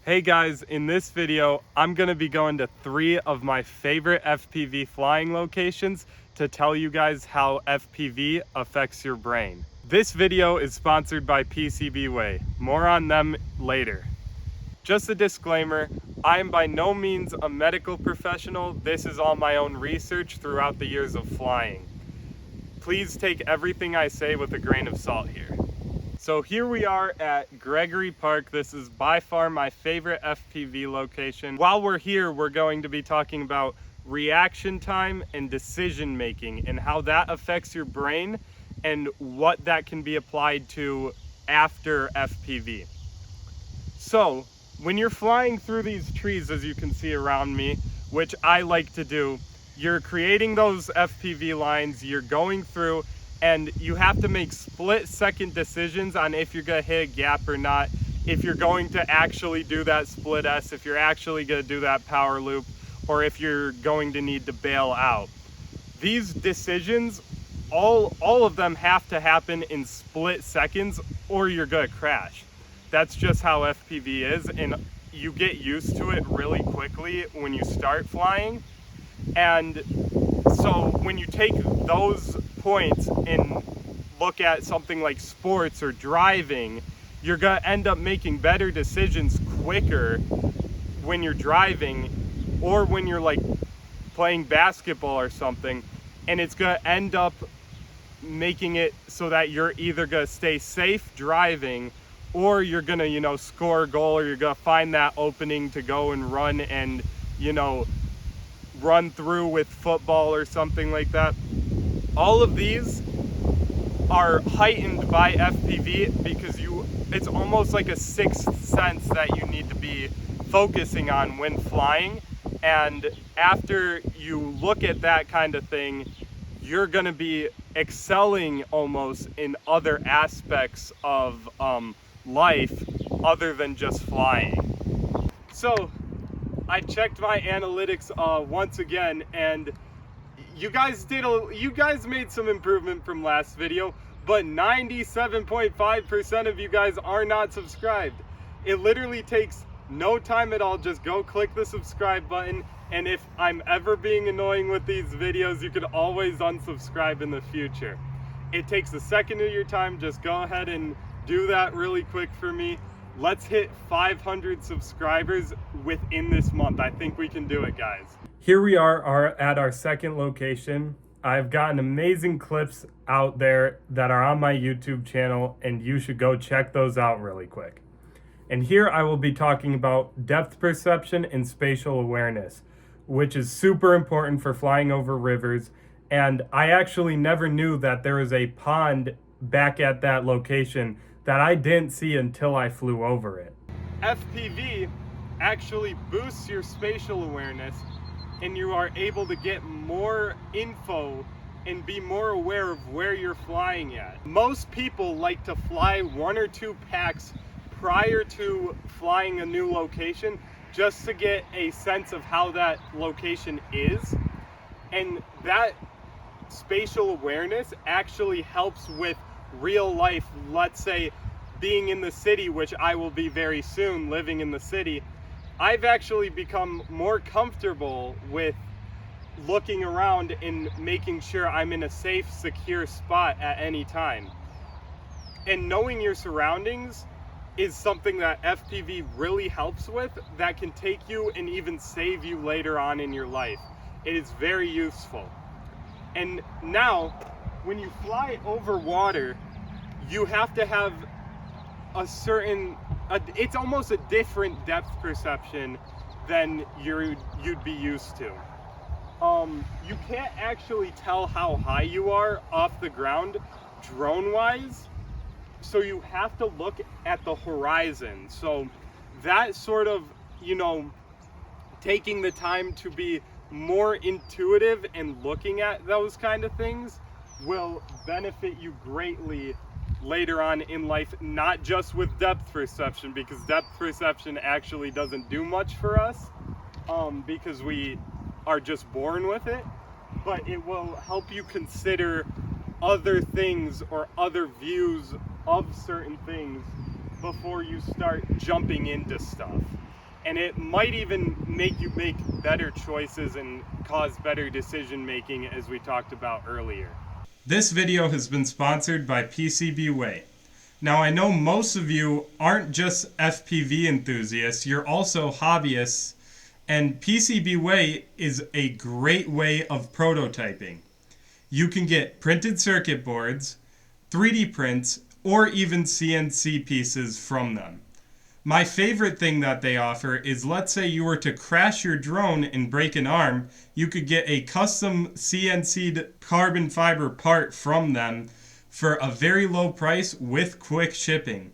Hey guys, in this video, I'm gonna be going to 3 of my favorite FPV flying locations to tell you guys how FPV affects your brain. This video is sponsored by PCBWay. More on them later. Just a disclaimer, I am by no means a medical professional. This is all my own research throughout the years of flying. Please take everything I say with a grain of salt here. So here we are at Gregory Park. This is by far my favorite FPV location. While we're here, we're going to be talking about reaction time and decision making and how that affects your brain and what that can be applied to after FPV. So when you're flying through these trees, as you can see around me, which I like to do, you're creating those FPV lines, you're going through, and you have to make split-second decisions on if you're gonna hit a gap or not, if you're going to actually do that split S, if you're actually gonna do that power loop, or if you're going to need to bail out. These decisions, all of them have to happen in split seconds or you're gonna crash. That's just how FPV is, and you get used to it really quickly when you start flying. And so when you take those points and look at something like sports or driving, you're gonna end up making better decisions quicker when you're driving or when you're like playing basketball or something, and it's gonna end up making it so that you're either gonna stay safe driving or you're gonna, score a goal, or you're gonna find that opening to go and run and, run through with football or something like that. All of these are heightened by FPV because it's almost like a sixth sense that you need to be focusing on when flying. And after you look at that kind of thing, you're gonna be excelling almost in other aspects of life other than just flying. So I checked my analytics once again, and you guys made some improvement from last video, but 97.5% of you guys are not subscribed. It literally takes no time at all. Just go click the subscribe button, and if I'm ever being annoying with these videos, you could always unsubscribe in the future. It takes a second of your time. Just go ahead and do that really quick for me. Let's hit 500 subscribers within this month. I think we can do it, guys. Here we are at our second location. I've gotten amazing clips out there that are on my YouTube channel, and you should go check those out really quick. And here I will be talking about depth perception and spatial awareness, which is super important for flying over rivers. And I actually never knew that there was a pond back at that location that I didn't see until I flew over it. FPV actually boosts your spatial awareness, and you are able to get more info and be more aware of where you're flying at. Most people like to fly 1 or 2 packs prior to flying a new location just to get a sense of how that location is. And that spatial awareness actually helps with real life. Let's say being in the city, which I will be very soon, living in the city, I've actually become more comfortable with looking around and making sure I'm in a safe, secure spot at any time. And knowing your surroundings is something that FPV really helps with, that can take you and even save you later on in your life. It is very useful. And now, when you fly over water, you have to have it's almost a different depth perception than you'd be used to. You can't actually tell how high you are off the ground drone-wise, so you have to look at the horizon. So that sort of, taking the time to be more intuitive and looking at those kind of things will benefit you greatly later on in life, not just with depth perception, because depth perception actually doesn't do much for us because we are just born with it, but it will help you consider other things or other views of certain things before you start jumping into stuff. and it might even make you make better choices and cause better decision making, as we talked about earlier. This video has been sponsored by PCBWay. Now, I know most of you aren't just FPV enthusiasts, you're also hobbyists, and PCBWay is a great way of prototyping. You can get printed circuit boards, 3D prints, or even CNC pieces from them. My favorite thing that they offer is, let's say you were to crash your drone and break an arm, you could get a custom CNC'd carbon fiber part from them for a very low price with quick shipping.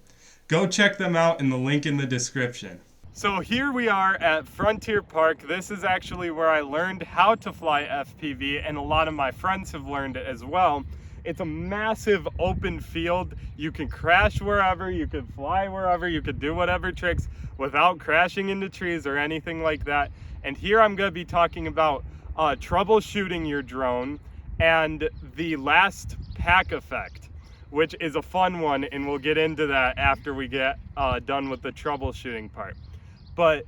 Go check them out in the link in the description. So here we are at Frontier Park. This is actually where I learned how to fly FPV, and a lot of my friends have learned it as well. It's a massive open field. You can crash wherever, you can fly wherever, you can do whatever tricks without crashing into trees or anything like that. And here I'm going to be talking about troubleshooting your drone and the last pack effect, which is a fun one, and we'll get into that after we get done with the troubleshooting part. But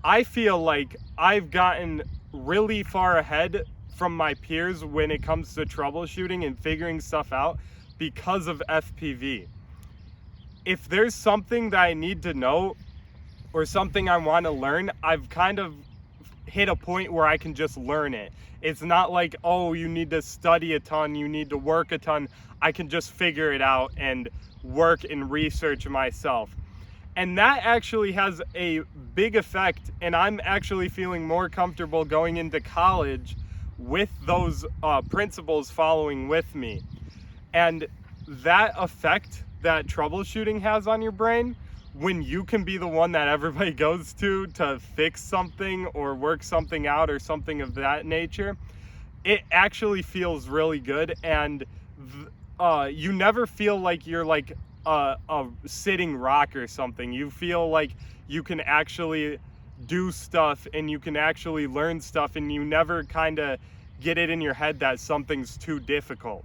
I feel like I've gotten really far ahead from my peers when it comes to troubleshooting and figuring stuff out because of FPV. If there's something that I need to know or something I want to learn, I've kind of hit a point where I can just learn it. It's not like, oh, you need to study a ton, you need to work a ton. I can just figure it out and work and research myself. And that actually has a big effect, and I'm actually feeling more comfortable going into college with those principles following with me. And that effect that troubleshooting has on your brain, when you can be the one that everybody goes to fix something or work something out or something of that nature, it actually feels really good. And you never feel like you're like a sitting rock or something. You feel like you can actually do stuff and you can actually learn stuff, and you never kind of get it in your head that something's too difficult.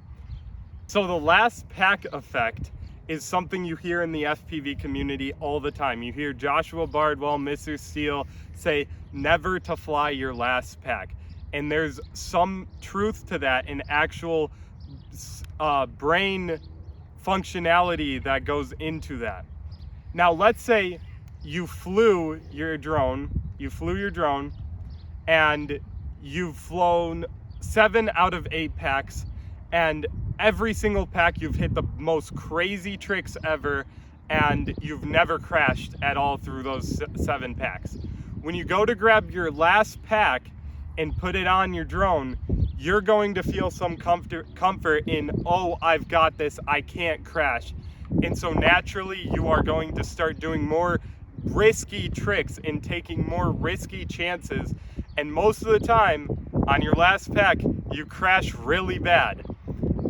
So the last pack effect is something you hear in the FPV community all the time. You hear Joshua Bardwell, Mr. Steele say never to fly your last pack. And there's some truth to that, in actual brain functionality that goes into that. Now, let's say you flew your drone, and you've flown 7 out of 8 packs, and every single pack you've hit the most crazy tricks ever, and you've never crashed at all through those 7 packs. When you go to grab your last pack and put it on your drone, you're going to feel some comfort in, oh, I've got this, I can't crash. And so naturally you are going to start doing more risky tricks and taking more risky chances, and most of the time on your last pack you crash really bad.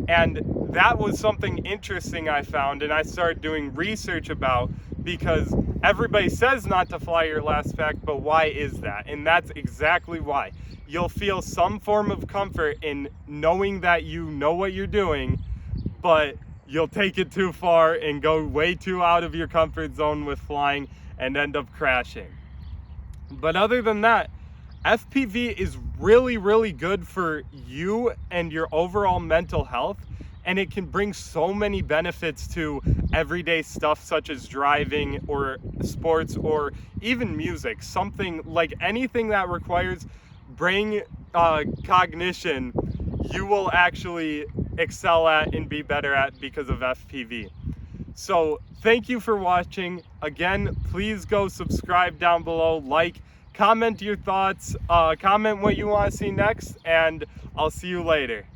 And that was something interesting I found, and I started doing research about, because everybody says not to fly your last pack, but why is that? And that's exactly why. You'll feel some form of comfort in knowing that you know what you're doing, but you'll take it too far and go way too out of your comfort zone with flying and end up crashing. But other than that, FPV is really, really good for you and your overall mental health, and it can bring so many benefits to everyday stuff such as driving or sports or even music. Something like anything that requires brain cognition, you will actually excel at and be better at because of FPV. So thank you for watching. Again, please go subscribe down below, like, comment your thoughts, comment what you want to see next, and I'll see you later.